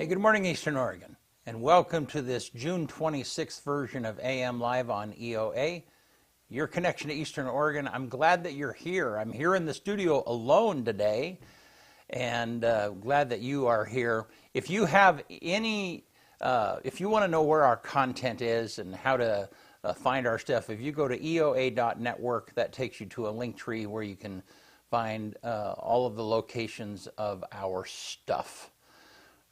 good morning, Eastern Oregon, and welcome to this June 26th version of AM Live on EOA, your connection to Eastern Oregon. I'm glad that you're here. I'm here in the studio alone today, and glad that you are here. If you have any, if you want to know where our content is and how to find our stuff, if you go to EOA.network, that takes you to a link tree where you can find all of the locations of our stuff.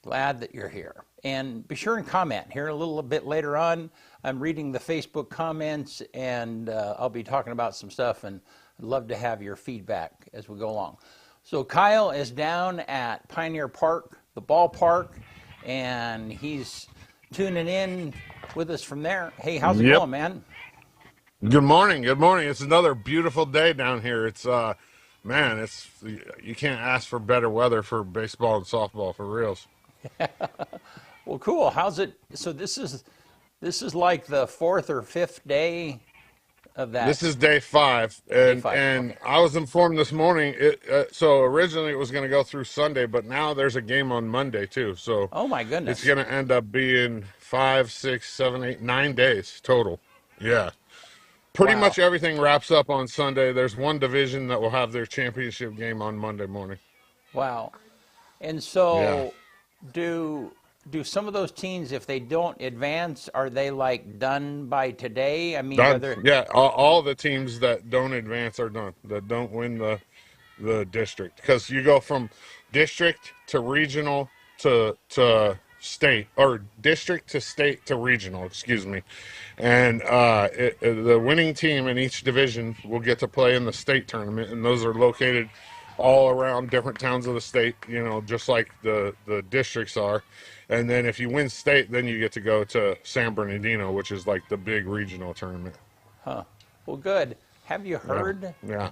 Glad that you're here. And be sure and comment. Here a little bit later on, I'm reading the Facebook comments, and I'll be talking about some stuff, and I'd love to have your feedback as we go along. So Kyle is down at Pioneer Park, the ballpark, and he's tuning in with us from there. Hey, how's it going, man? Good morning. Good morning. It's another beautiful day down here. It's man, it's you can't ask for better weather for baseball and softball for reals. Well, cool. How's it? So this is like the fourth or fifth day of that. This is day 5, and Okay. I was informed this morning. So originally it was going to go through Sunday, but now there's a game on Monday too. So Oh my it's goodness. going to end up being 5, 6, 7, 8, 9 days total. Yeah. Pretty Wow. much everything wraps up on Sunday. There's one division that will have their championship game on Monday morning. Wow. And Yeah. so do some of those teams, if they don't advance, are they like done by today? I mean, Done. whether Yeah, all the teams that don't advance are done. That don't win the district, because you go from district to regional to state, or district to state to regional. Excuse me, and the winning team in each division will get to play in the state tournament, and those are located all around different towns of the state. You know, just like the districts are. And then if you win state, then you get to go to San Bernardino, which is like the big regional tournament. huh? Well, good. Have you Yeah, heard? yeah.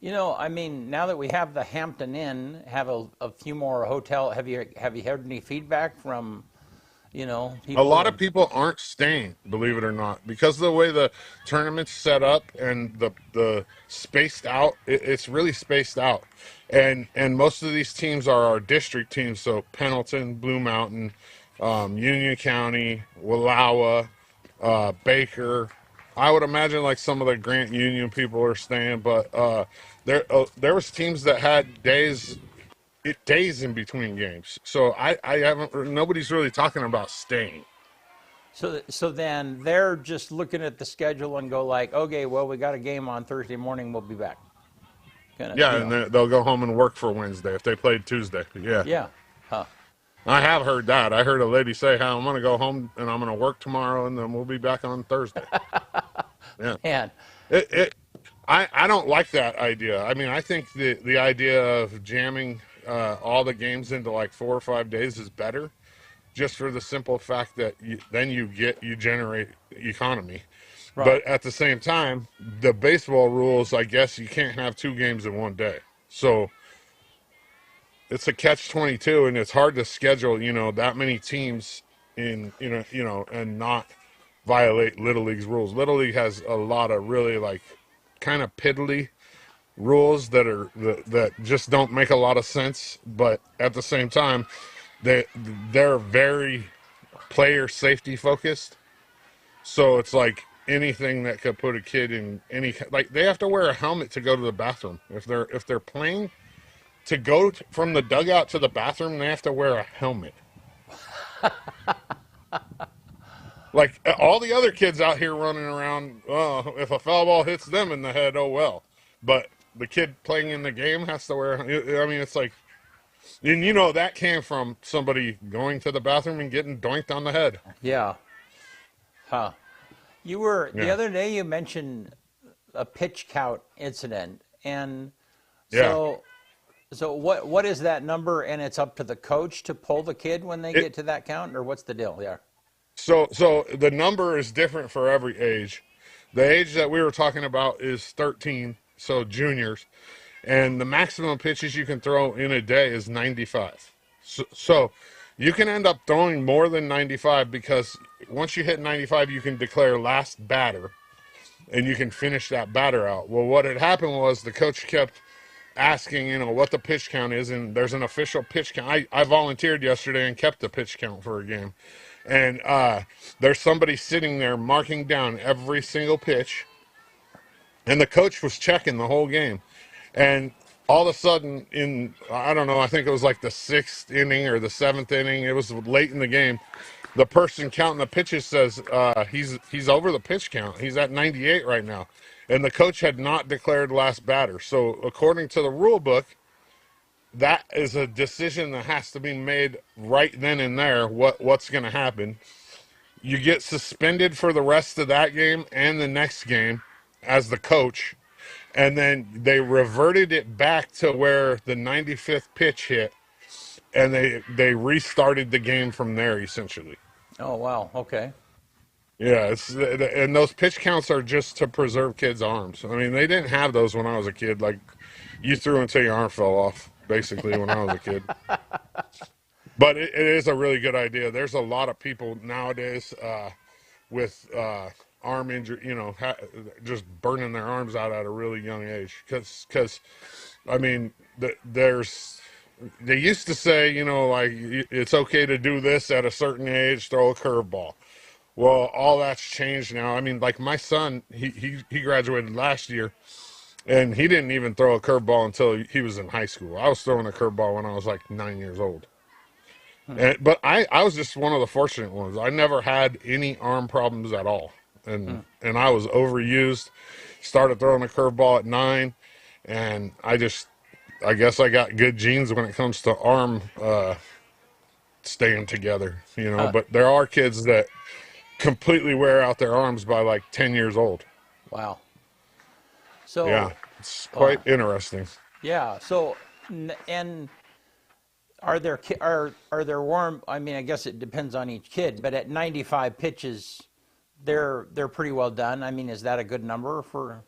You know, I mean, now that we have the Hampton Inn, have a few more hotel. Have you heard any feedback from, A people lot that? of people aren't staying, believe it or not, because of the way the tournament's set up and the spaced out. It's really spaced out, and most of these teams are our district teams. So Pendleton, Blue Mountain, Union County, Wallowa, Baker. I would imagine like some of the Grant Union people are staying, but there was teams that had days in between games. So I haven't. Nobody's really talking about staying. So then they're just looking at the schedule and go like, okay, well, we got a game on Thursday morning. We'll be back. Kind of, Yeah, and they'll go home and work for Wednesday if they played Tuesday. Yeah, yeah, huh? I have heard that. I heard a lady say, "How I'm going to go home and I'm going to work tomorrow, and then we'll be back on Thursday." Yeah, Man, it, it I don't like that idea. I mean, I think the idea of jamming all the games into like 4 or 5 days is better, just for the simple fact that then you generate economy. right. But at the same time, the baseball rules, I guess you can't have 2 games in one day. So it's a catch-22, and it's hard to schedule, that many teams in, and not violate Little League's rules. Little League has a lot of really like kind of piddly rules that just don't make a lot of sense, but at the same time, they're very player safety focused. So it's like anything that could put a kid in any, like they have to wear a helmet to go to the bathroom if they're playing. To go from the dugout to the bathroom, they have to wear a helmet. Like all the other kids out here running around, oh, if a foul ball hits them in the head, oh well. But the kid playing in the game has to wear. I mean, it's like, and that came from somebody going to the bathroom and getting doinked on the head. Yeah, huh? You were the Yeah, other day. You mentioned a pitch count incident, and yeah. so what is that number? And it's up to the coach to pull the kid when they It get to that count, or what's the deal? Yeah. so the number is different for every age. The age that we were talking about is 13, so juniors, and the maximum pitches you can throw in a day is 95. So you can end up throwing more than 95, because once you hit 95, you can declare last batter, and you can finish that batter out. Well, what had happened was the coach kept asking, what the pitch count is, and there's an official pitch count. I volunteered yesterday and kept the pitch count for a game. And there's somebody sitting there marking down every single pitch, and the coach was checking the whole game. And all of a sudden, I don't know, I think it was like the 6th inning or the 7th inning, it was late in the game, the person counting the pitches says he's over the pitch count. He's at 98 right now. And the coach had not declared last batter. So according to the rule book, that is a decision that has to be made right then and there, what's going to happen. You get suspended for the rest of that game and the next game as the coach. And then they reverted it back to where the 95th pitch hit, and they restarted the game from there, essentially. Oh, wow. Okay. Yeah, and those pitch counts are just to preserve kids' arms. I mean, they didn't have those when I was a kid. Like, you threw until your arm fell off, basically, when I was a kid. But it is a really good idea. There's a lot of people nowadays with arm injury, just burning their arms out at a really young age. Because I mean, they used to say, like, it's okay to do this at a certain age, throw a curveball. Well, all that's changed now. I mean, like my son, he graduated last year, and he didn't even throw a curveball until he was in high school. I was throwing a curveball when I was like 9 years old. But I was just one of the fortunate ones. I never had any arm problems at all. And I was overused, started throwing a curveball at 9, and I guess I got good genes when it comes to arm staying together, But there are kids that completely wear out their arms by like 10 years old. Wow. So yeah, it's quite interesting. Yeah. So, and are there warm? I mean, I guess it depends on each kid, but at 95 pitches, they're pretty well done. I mean, is that a good number for?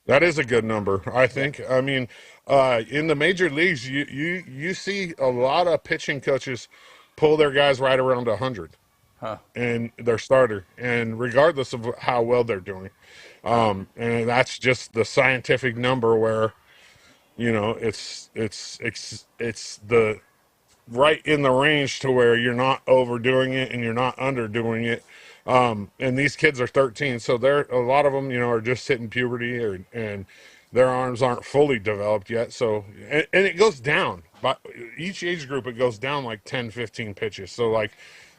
That is a good number, I think. I mean, in the major leagues, you see a lot of pitching coaches pull their guys right around 100. Huh. And their starter, and regardless of how well they're doing, and that's just the scientific number where, it's the right in the range to where you're not overdoing it and you're not underdoing it. And these kids are 13, so a lot of them, are just hitting puberty, and their arms aren't fully developed yet. So, and it goes down, but each age group, it goes down like 10, 15 pitches. So like,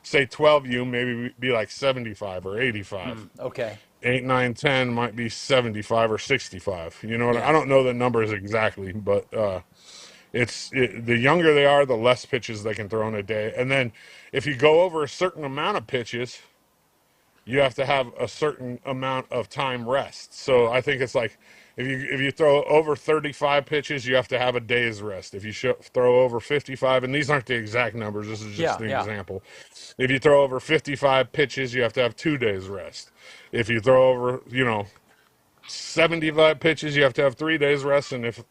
say 12U maybe be like 75 or 85. Okay. 8, 9, 10 might be 75 or 65. Yeah. I don't know the numbers exactly, but the younger they are, the less pitches they can throw in a day. And then if you go over a certain amount of pitches, you have to have a certain amount of time rest. So I think it's like if you throw over 35 pitches, you have to have a day's rest. If you throw over 55, and these aren't the exact numbers, this is just an example. If you throw over 55 pitches, you have to have 2 days rest. If you throw over 75 pitches, you have to have 3 days rest. And if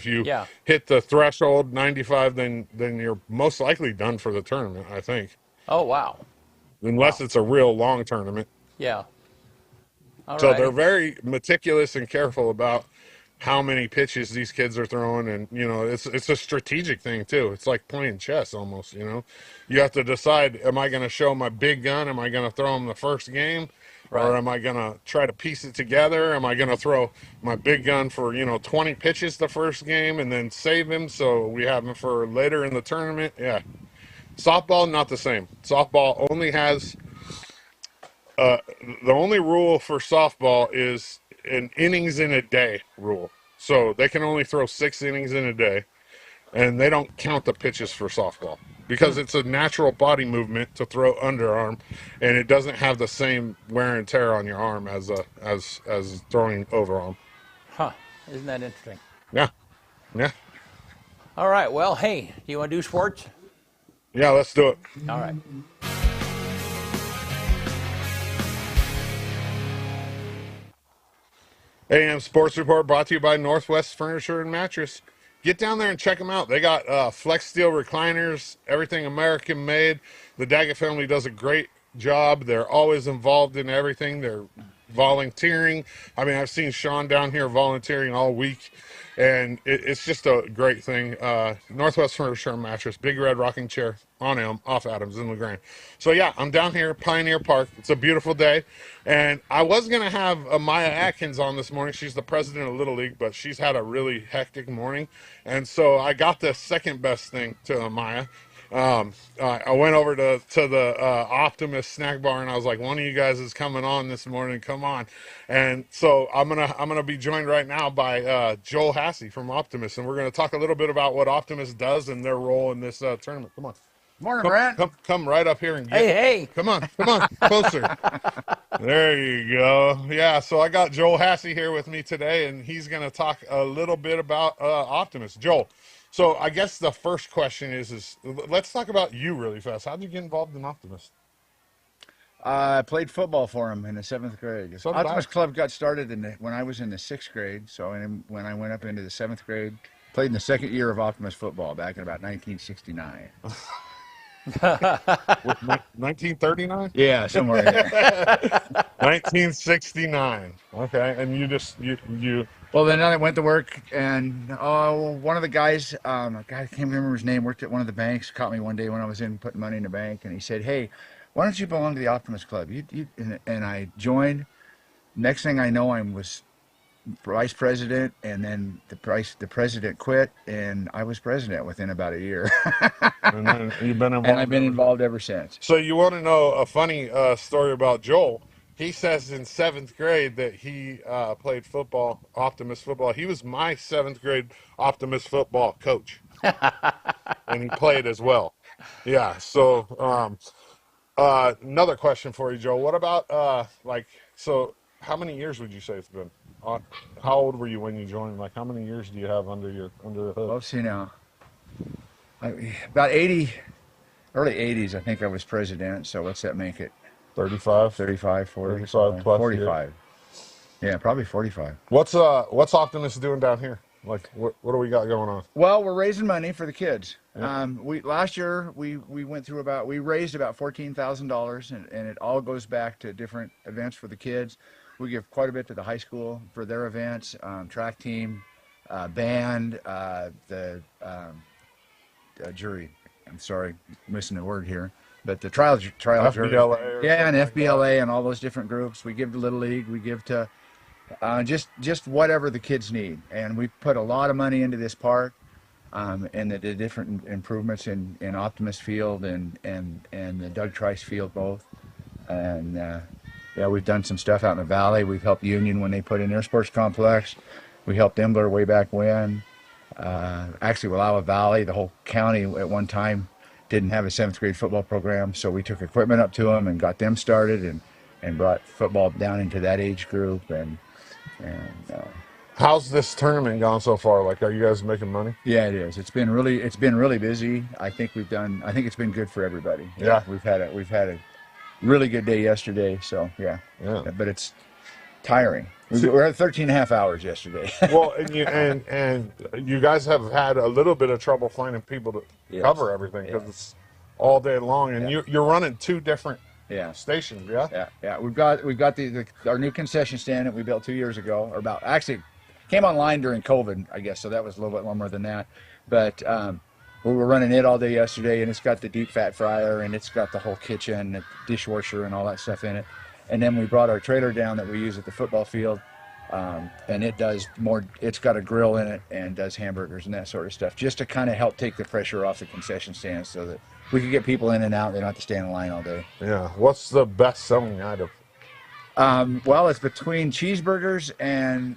you hit the threshold 95, then you're most likely done for the tournament, I think. Oh, wow. Unless it's a real long tournament. Yeah. All so right. They're very meticulous and careful about how many pitches these kids are throwing, and it's a strategic thing too. It's like playing chess almost. You have to decide: am I going to show my big gun? Am I going to throw him the first game, or am I going to try to piece it together? Am I going to throw my big gun for 20 pitches the first game and then save him so we have him for later in the tournament? Yeah. Softball, not the same. Softball only has the only rule for softball is an innings in a day rule. So they can only throw 6 innings in a day, and they don't count the pitches for softball because it's a natural body movement to throw underarm, and it doesn't have the same wear and tear on your arm as throwing overarm. Huh? Isn't that interesting? Yeah. All right. Well, hey, do you want to do sports? Yeah, let's do it. All right. AM Sports Report brought to you by Northwest Furniture and Mattress. Get down there and check them out. They got flex steel recliners, everything American made. The Daggett family does a great job. They're always involved in everything. They're volunteering. I mean, I've seen Sean down here volunteering all week, and it's just a great thing. Northwest Furniture and Mattress, Big Red Rocking Chair on Elm, off Adams in LaGrange. So yeah, I'm down here, Pioneer Park. It's a beautiful day, and I was gonna have Maya Atkins on this morning. She's the president of Little League, but she's had a really hectic morning, and so I got the second best thing to Maya. I went over to the Optimus snack bar, and I was like, one of you guys is coming on this morning, come on. And so I'm gonna be joined right now by Joel Hassey from Optimus, and we're gonna talk a little bit about what Optimus does and their role in this tournament. Come on. Morning, Brent. Come right up here and get. Hey. Come on, closer. There you go. Yeah, so I got Joel Hassey here with me today, and he's going to talk a little bit about Optimus. Joel, so I guess the first question is let's talk about you really fast. How did you get involved in Optimus? I played football for him in the 7th grade. So did Optimus I. Club got started when I was in the 6th grade. So when I went up into the 7th grade, played in the second year of Optimus football back in about 1969. 1939? Yeah, somewhere in there. 1969. Okay, and you. Well, then I went to work, and one of the guys, I can't remember his name, worked at one of the banks, caught me one day when I was in putting money in the bank, and he said, "Hey, why don't you belong to the Optimus Club?" And I joined. Next thing I know, I was vice president, and then the president quit, and I was president within about a year. And then you've been involved. And I've been involved ever since. So you want to know a funny story about Joel? He says in 7th grade that he played football, Optimus football. He was my 7th grade Optimus football coach, and he played as well. Yeah. So another question for you, Joel. What about so? How many years would you say it's been? How old were you when you joined? Like, how many years do you have under the hood? Let's see now. About 80, early 80s, I think I was president. So what's that make it? 35? 35, 40, 35 plus 45. Yeah, probably 45. What's Optimus doing down here? Like, what do we got going on? Well, we're raising money for the kids. Yeah. Last year we raised about $14,000, and it all goes back to different events for the kids. We give quite a bit to the high school for their events, track team, band, the jury. I'm sorry, missing a word here. But the trial jury. FBLA. Yeah, and FBLA and all those different groups. We give to Little League. We give to just whatever the kids need. And we put a lot of money into this park, and the different improvements in Optimus Field and the Doug Trice Field both. And yeah, we've done some stuff out in the valley. We've helped Union when they put in their sports complex. We helped Embler way back when. Actually, Wallowa Valley, the whole county at one time didn't have a 7th grade football program, so we took equipment up to them and got them started and brought football down into that age group. And How's this tournament gone so far? Like, are you guys making money? yeah, it is. It's been really busy. I think it's been good for everybody. Yeah. We've had a really good day yesterday. So yeah. But it's tiring. We were at 13 and a half hours yesterday. Well, and you guys have had a little bit of trouble finding people to cover everything because it's all day long, and you're running 2 different stations. Yeah. We've got our new concession stand that we built 2 years ago, or actually came online during COVID, I guess. So that was a little bit more than that, but we were running it all day yesterday, and it's got the deep fat fryer, and it's got the whole kitchen, the dishwasher, and all that stuff in it. And then we brought our trailer down that we use at the football field, and it's got a grill in it and does hamburgers and that sort of stuff, just to kind of help take the pressure off the concession stand so that we can get people in and out. They don't have to stand in line all day. Yeah. What's the best selling item? Well, it's between cheeseburgers and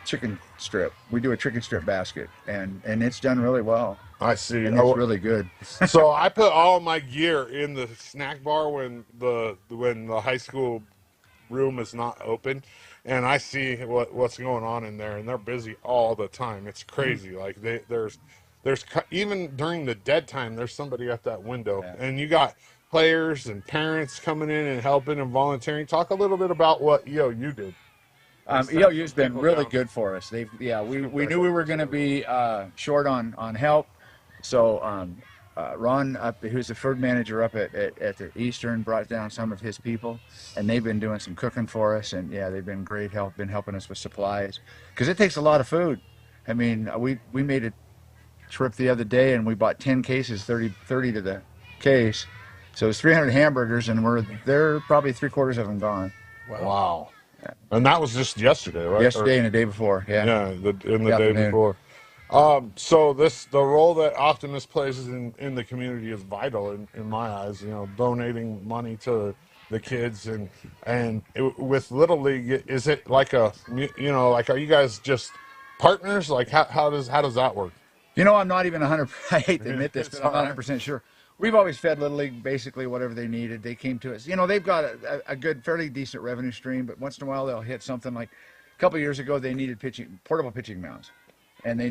chicken strip. We do a chicken strip basket, and it's done really well. I see. And it's really good. So I put all my gear in the snack bar when the high school room is not open, and I see what's going on in there, and they're busy all the time. It's crazy. Like there's even during the dead time, there's somebody at that window, and you got players and parents coming in and helping and volunteering. Talk a little bit about what EOU did. EOU's been really good for us. We knew we were going to be short on help, so Ron, who's the food manager up at the Eastern, brought down some of his people, and they've been doing some cooking for us. And yeah, they've been great help, been helping us with supplies because it takes a lot of food. I mean, we made a trip the other day and we bought 10 cases, 30 to the case. So it's 300 hamburgers, and they're probably 3/4 of them gone. Wow. And that was just yesterday, right? Yesterday and the day before, yeah. Yeah, in the day afternoon. before. So the role that Optimus plays in the community is vital in my eyes. You know, donating money to the kids with Little League, is it like like, are you guys just partners? Like how does that work? You know, I'm not even 100. I hate to admit this, It's but I'm not all right. 100% sure. We've always fed Little League basically whatever they needed. They came to us. You know, they've got a good, fairly decent revenue stream, but once in a while they'll hit something like a couple of years ago they needed portable pitching mounts, and they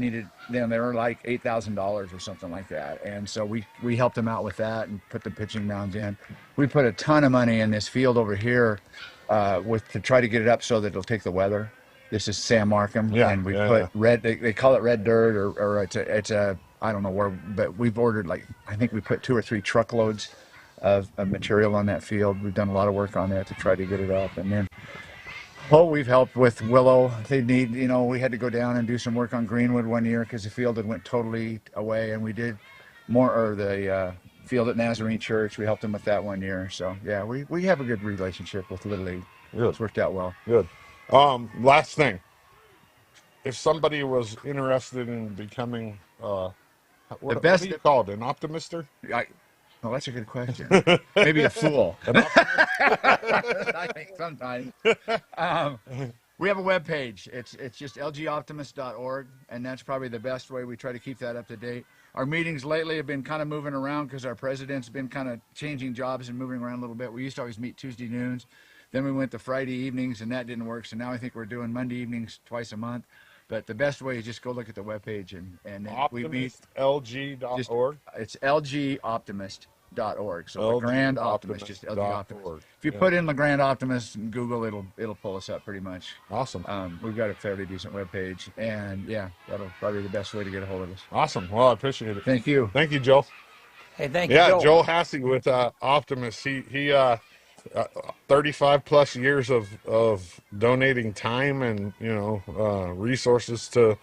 were like $8,000 or something like that. And so we helped them out with that and put the pitching mounds in. We put a ton of money in this field over here to try to get it up so that it'll take the weather. This is Sam Markham, and we put red. They call it red dirt, or it's a I don't know where, but we've ordered I think we put 2 or 3 truckloads of material on that field. We've done a lot of work on that to try to get it up, and then we've helped with Willow. We had to go down and do some work on Greenwood one year because the field had went totally away, and we did the field at Nazarene Church. We helped them with that one year. So yeah, we have a good relationship with Little League. Good. It's worked out well. Good. Last thing, if somebody was interested in becoming what do you call it, an optimister? Well, that's a good question. Maybe a fool. I think sometimes. We have a web page. It's just lgoptimist.org, and that's probably the best way. We try to keep that up to date. Our meetings lately have been kind of moving around because our president's been kind of changing jobs and moving around a little bit. We used to always meet Tuesday noons. Then we went to Friday evenings, and that didn't work. So now I think we're doing Monday evenings twice a month. But the best way is just go look at the webpage, and we meet. OptimistLG.org? It's lgoptimist.org. So LeGrand Optimist, just LG Optimist. If you put in LeGrand Optimist in Google, it'll pull us up pretty much. Awesome. We've got a fairly decent webpage, and yeah, that'll probably be the best way to get a hold of us. Awesome. Well, I appreciate it. Thank you. Thank you, Joel. Hey, thank you, Joel. Joel Hassey with Optimist. He 35 plus years of donating time and resources to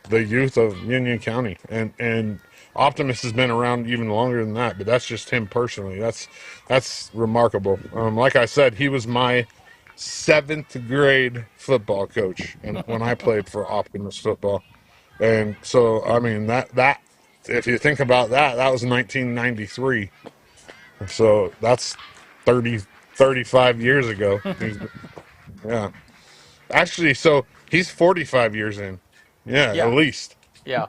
the youth of Union County, and Optimist has been around even longer than that, but that's just him personally. That's remarkable. Like I said, he was my 7th grade football coach, and when I played for Optimist football, and so I mean that if you think about that was 1993. So that's 35 years ago. Yeah. Actually, so he's 45 years in. Yeah, at least. Yeah.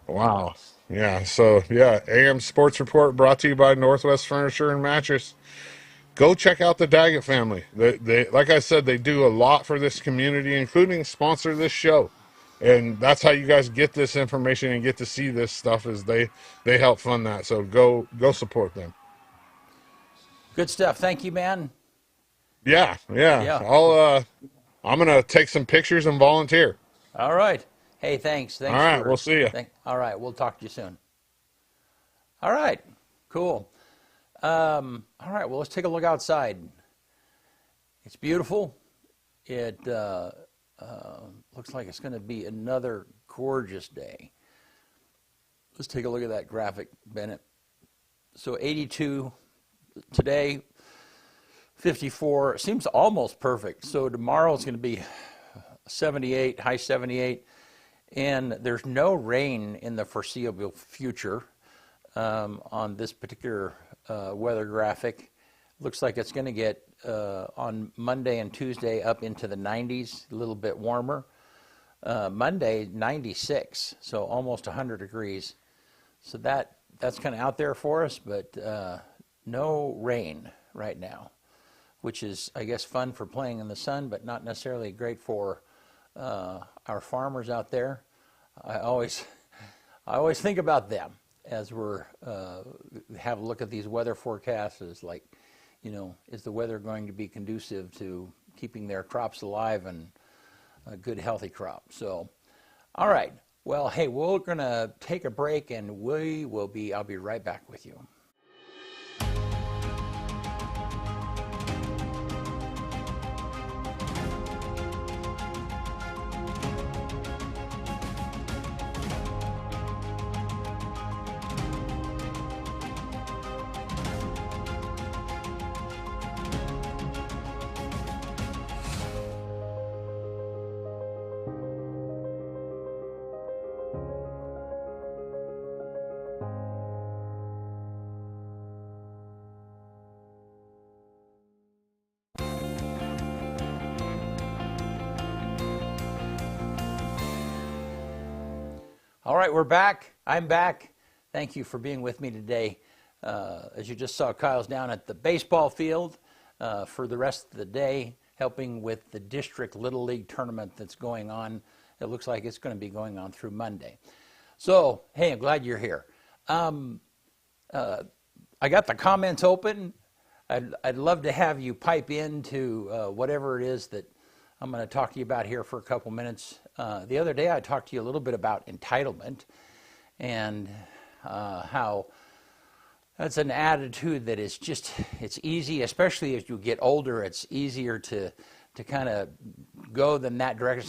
Wow. Yeah, so yeah, AM Sports Report brought to you by Northwest Furniture and Mattress. Go check out the Daggett family. They like I said, they do a lot for this community, including sponsor this show. And that's how you guys get this information and get to see this stuff, is they help fund that. So go support them. Good stuff. Thank you, man. Yeah. I'm gonna take some pictures and volunteer. All right. Hey, thanks. All right, we'll see you. All right, we'll talk to you soon. All right, cool. All right, well, let's take a look outside. It's beautiful. It looks like it's going to be another gorgeous day. Let's take a look at that graphic, Bennett. So 82 today, 54. It seems almost perfect. So tomorrow it's going to be 78, high 78. And there's no rain in the foreseeable future on this particular weather graphic. Looks like it's going to get on Monday and Tuesday up into the 90s, a little bit warmer. Monday, 96, so almost 100 degrees. So that's kind of out there for us, but no rain right now, which is, I guess, fun for playing in the sun, but not necessarily great for our farmers out there. I always think about them as we're have a look at these weather forecasts. As like, is the weather going to be conducive to keeping their crops alive and a good healthy crop? So, all right, Well, hey, we're going to take a break and I'll be right back with you. All right, we're back. I'm back. Thank you for being with me today. As you just saw, Kyle's down at the baseball field for the rest of the day, helping with the district Little League tournament that's going on. It looks like it's going to be going on through Monday. So, hey, I'm glad you're here. I got the comments open. I'd love to have you pipe into whatever it is that I'm going to talk to you about here for a couple minutes. The other day I talked to you a little bit about entitlement and how that's an attitude that is just, it's easy, especially as you get older, it's easier to kind of go in that direction.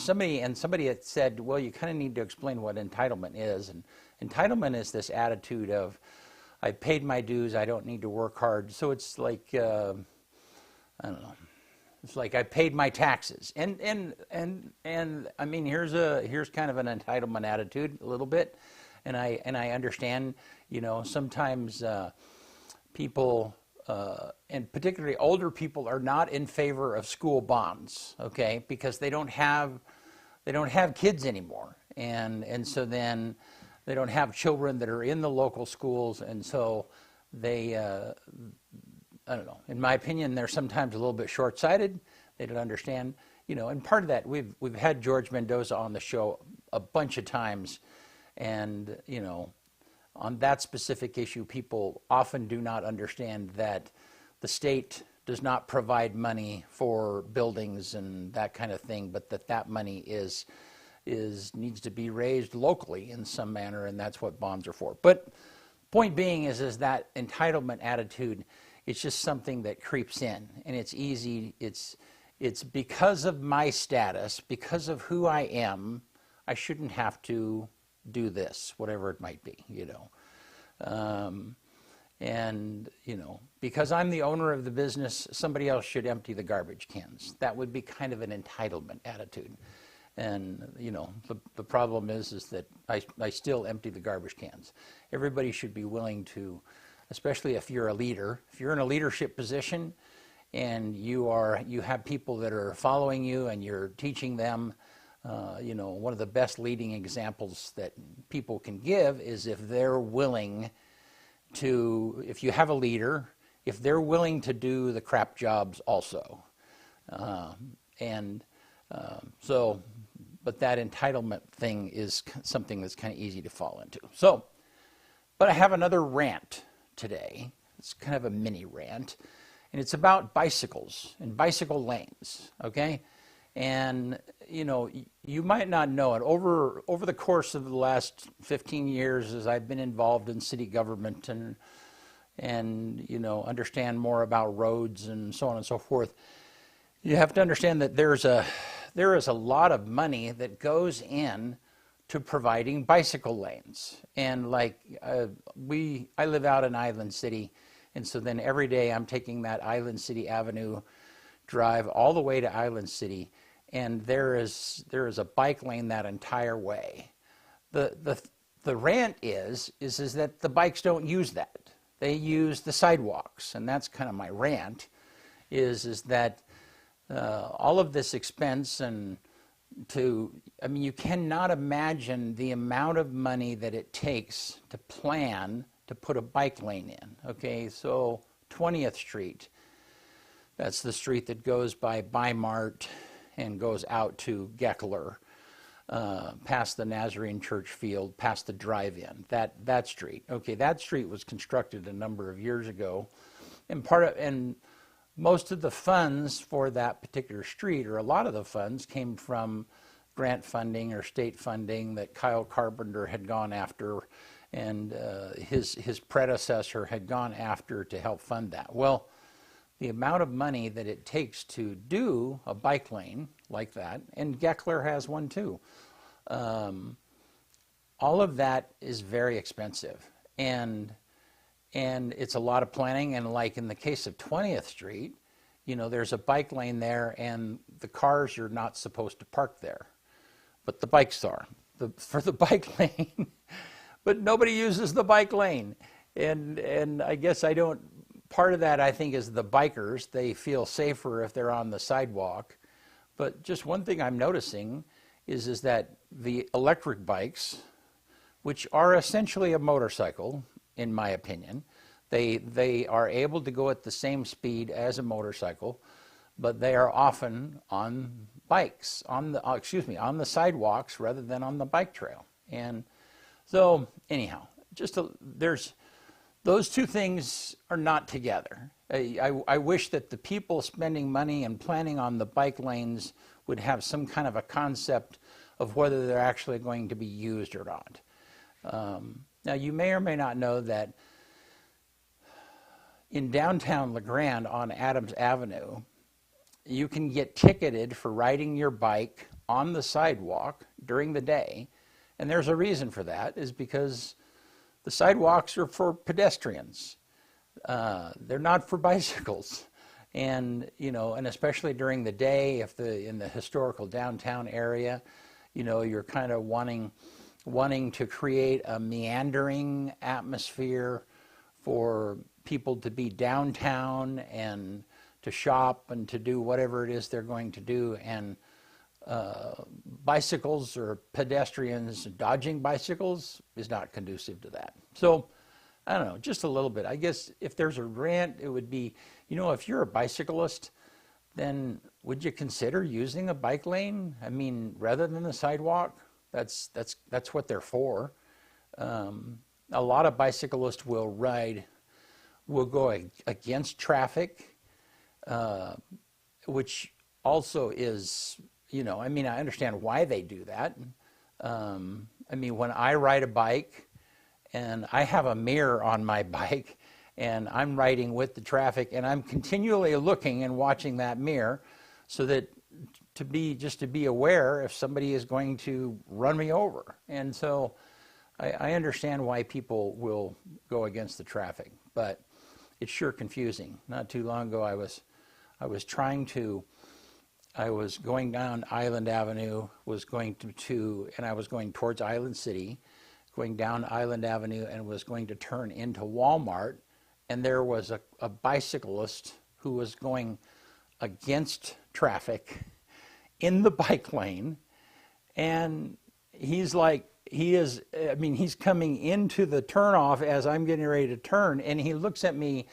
Somebody had said, well, you kind of need to explain what entitlement is. And entitlement is this attitude of, I paid my dues, I don't need to work hard. So it's like, I don't know. It's like I paid my taxes, and I mean here's kind of an entitlement attitude a little bit, and I understand, you know, sometimes people and particularly older people are not in favor of school bonds, okay, because they don't have kids anymore, and so then they don't have children that are in the local schools, and so they. I don't know. In my opinion, they're sometimes a little bit short-sighted. They don't understand, you know. And part of that, we've had George Mendoza on the show a bunch of times, and you know, on that specific issue, people often do not understand that the state does not provide money for buildings and that kind of thing, but that money needs to be raised locally in some manner, and that's what bonds are for. But point being is that entitlement attitude. It's just something that creeps in, and it's easy. It's because of my status, because of who I am, I shouldn't have to do this, whatever it might be, you know. And, you know, because I'm the owner of the business, somebody else should empty the garbage cans. That would be kind of an entitlement attitude. And, you know, the problem is that I still empty the garbage cans. Everybody should be willing to, especially if you're a leader, if you're in a leadership position and you have people that are following you and you're teaching them, you know, one of the best leading examples that people can give is if they're willing to, if you have a leader, if they're willing to do the crap jobs also. So, but that entitlement thing is something that's kind of easy to fall into. So, but I have another rant today. It's kind of a mini rant, and it's about bicycles and bicycle lanes, okay? And, you know, you might not know it. Over the course of the last 15 years as I've been involved in city government and you know, understand more about roads and so on and so forth, you have to understand that there is a lot of money that goes in to providing bicycle lanes. And like I live out in Island City, and so then every day I'm taking that Island City Avenue drive all the way to Island City, and there is a bike lane that entire way. The rant is that the bikes don't use that. They use the sidewalks, and that's kind of my rant, is that all of this expense and I mean, you cannot imagine the amount of money that it takes to plan to put a bike lane in. Okay, so 20th Street, that's the street that goes by Mart and goes out to Geckler, past the Nazarene Church field, past the drive-in, that street. Okay, that street was constructed a number of years ago, and most of the funds for that particular street, or a lot of the funds, came from grant funding or state funding that Kyle Carpenter had gone after, and his predecessor had gone after to help fund that. Well, the amount of money that it takes to do a bike lane like that, and Geckler has one too, all of that is very expensive, and it's a lot of planning. And like in the case of 20th Street, you know, there's a bike lane there, and the cars are not supposed to park there, but the bikes are for the bike lane. But nobody uses the bike lane, and I guess I don't. Part of that, I think, is the bikers. They feel safer if they're on the sidewalk. But just one thing I'm noticing is that the electric bikes, which are essentially a motorcycle, in my opinion, they are able to go at the same speed as a motorcycle, but they are often on bikes, on the sidewalks rather than on the bike trail. And so, anyhow, there's those two things are not together. I wish that the people spending money and planning on the bike lanes would have some kind of a concept of whether they're actually going to be used or not. Now, you may or may not know that in downtown LeGrand on Adams Avenue, you can get ticketed for riding your bike on the sidewalk during the day. And there's a reason for that, is because the sidewalks are for pedestrians. They're not for bicycles. And, you know, and especially during the day, in the historical downtown area, you know, you're kind of wanting to create a meandering atmosphere for people to be downtown and to shop and to do whatever it is they're going to do. And bicycles or pedestrians dodging bicycles is not conducive to that. So, I don't know, just a little bit. I guess if there's a grant, it would be, you know, if you're a bicyclist, then would you consider using a bike lane? I mean, rather than the sidewalk? That's what they're for. A lot of bicyclists will go against traffic, which also is, you know, I mean, I understand why they do that. I mean, when I ride a bike and I have a mirror on my bike and I'm riding with the traffic and I'm continually looking and watching that mirror so that to be aware if somebody is going to run me over. And so I understand why people will go against the traffic, but it's sure confusing. Not too long ago, I was going down Island Avenue, and I was going towards Island City, going down Island Avenue, and was going to turn into Walmart, and there was a bicyclist who was going against traffic in the bike lane, and he's coming into the turnoff as I'm getting ready to turn, and he looks at me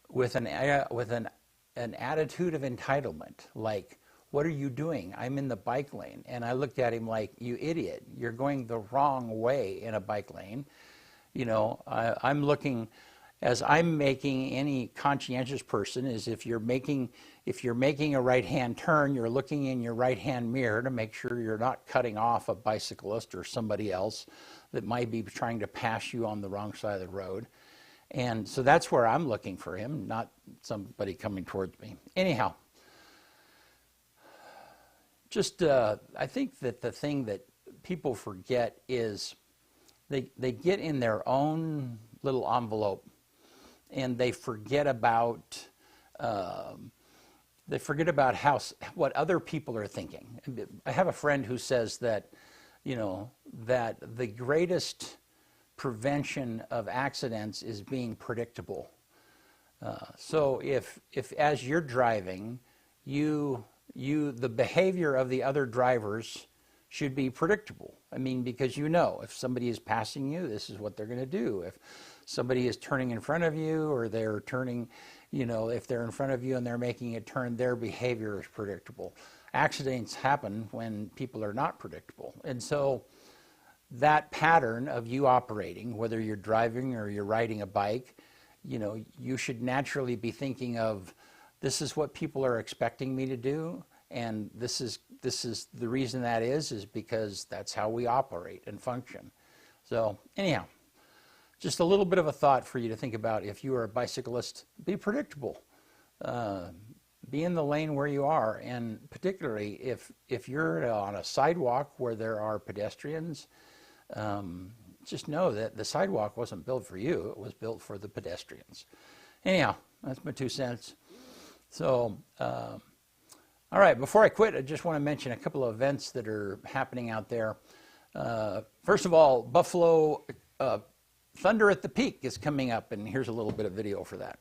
with an attitude of entitlement, like, what are you doing? I'm in the bike lane. And I looked at him like, you idiot, you're going the wrong way in a bike lane. You know, I'm looking, as I'm making any conscientious person, is if you're making a right-hand turn, you're looking in your right-hand mirror to make sure you're not cutting off a bicyclist or somebody else that might be trying to pass you on the wrong side of the road. And so that's where I'm looking for him, not somebody coming towards me. Anyhow, just I think that the thing that people forget is they get in their own little envelope and they forget about what other people are thinking. I have a friend who says that, you know, that the greatest prevention of accidents is being predictable. So if as you're driving, the behavior of the other drivers should be predictable. I mean, because you know, if somebody is passing you, this is what they're going to do. If somebody is turning in front of you, or they're turning, you know, if they're in front of you and they're making a turn, their behavior is predictable. Accidents happen when people are not predictable. And so that pattern of you operating, whether you're driving or you're riding a bike, you know, you should naturally be thinking of, this is what people are expecting me to do, and this is this is the reason that is because that's how we operate and function. So anyhow, just a little bit of a thought for you to think about. If you are a bicyclist, be predictable. Be in the lane where you are, and particularly if you're on a sidewalk where there are pedestrians, just know that the sidewalk wasn't built for you, it was built for the pedestrians. Anyhow, that's my 2 cents. So, all right, before I quit, I just want to mention a couple of events that are happening out there. First of all, Buffalo Thunder at the Peak is coming up, and here's a little bit of video for that.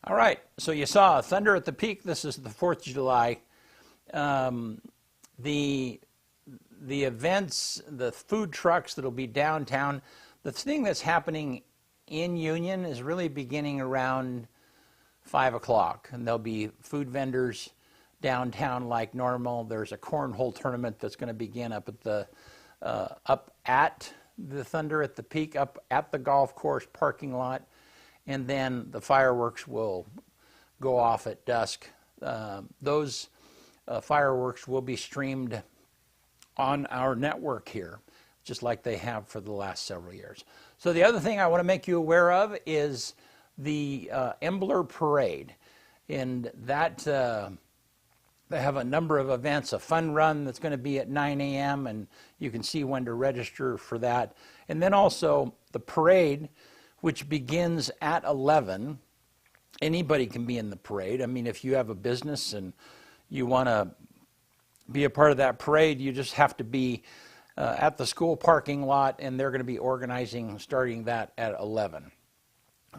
All right, so you saw Thunder at the Peak. This is the 4th of July. The events, the food trucks that'll be downtown, the thing that's happening in Union is really beginning around 5 o'clock, and there'll be food vendors downtown like normal. There's a cornhole tournament that's going to begin up at the Thunder at the Peak, up at the golf course parking lot. And then the fireworks will go off at dusk. Those fireworks will be streamed on our network here, just like they have for the last several years. So the other thing I want to make you aware of is the Embler Parade. And that they have a number of events, a fun run that's going to be at 9 a.m., and you can see when to register for that. And then also the parade, which begins at 11. Anybody can be in the parade. I mean, if you have a business and you want to be a part of that parade, you just have to be at the school parking lot, and they're going to be organizing starting that at 11.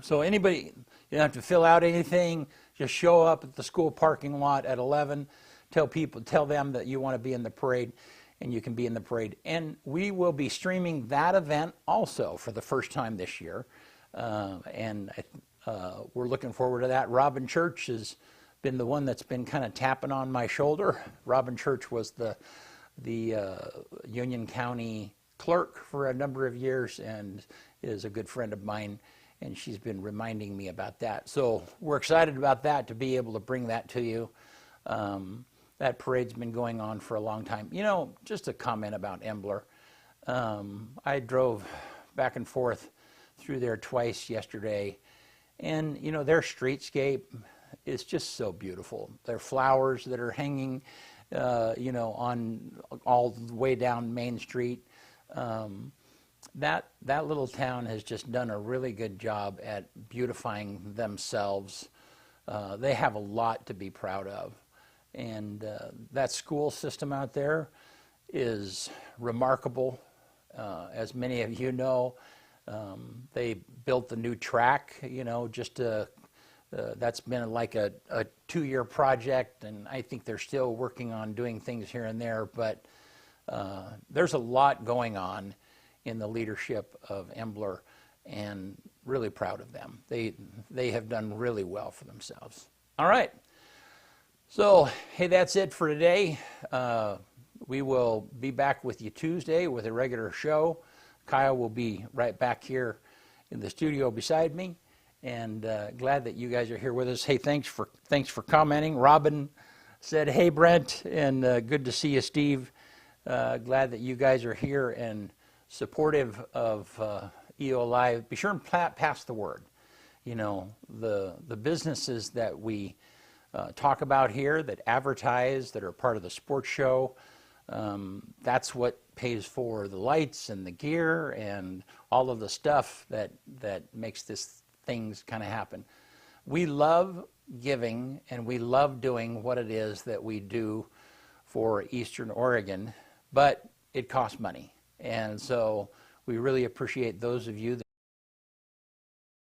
So anybody, you don't have to fill out anything, just show up at the school parking lot at 11, tell them that you want to be in the parade, and you can be in the parade. And we will be streaming that event also for the first time this year. We're looking forward to that. Robin Church has been the one that's been kind of tapping on my shoulder. Robin Church was the Union County clerk for a number of years and is a good friend of mine, and she's been reminding me about that. So we're excited about that, to be able to bring that to you. That parade's been going on for a long time. You know, just a comment about Embler. I drove back and forth through there twice yesterday, and you know, their streetscape is just so beautiful. Their flowers that are hanging you know, on all the way down Main Street. That little town has just done a really good job at beautifying themselves. They have a lot to be proud of, and that school system out there is remarkable. As many of you know, they built the new track, you know, that's been like a 2-year project, and I think they're still working on doing things here and there, but there's a lot going on in the leadership of Embler, and really proud of them. They have done really well for themselves. All right. So, hey, that's it for today. We will be back with you Tuesday with a regular show. Kyle will be right back here in the studio beside me, and glad that you guys are here with us. Hey, thanks for commenting. Robin said, "Hey, Brent," and good to see you, Steve. Glad that you guys are here and supportive of EO Live. Be sure and pass the word. You know, the businesses that we talk about here, that advertise, that are part of the sports show, that's what pays for the lights and the gear and all of the stuff that makes this things kind of happen. We love giving, and we love doing what it is that we do for Eastern Oregon, but it costs money. And so we really appreciate those of you that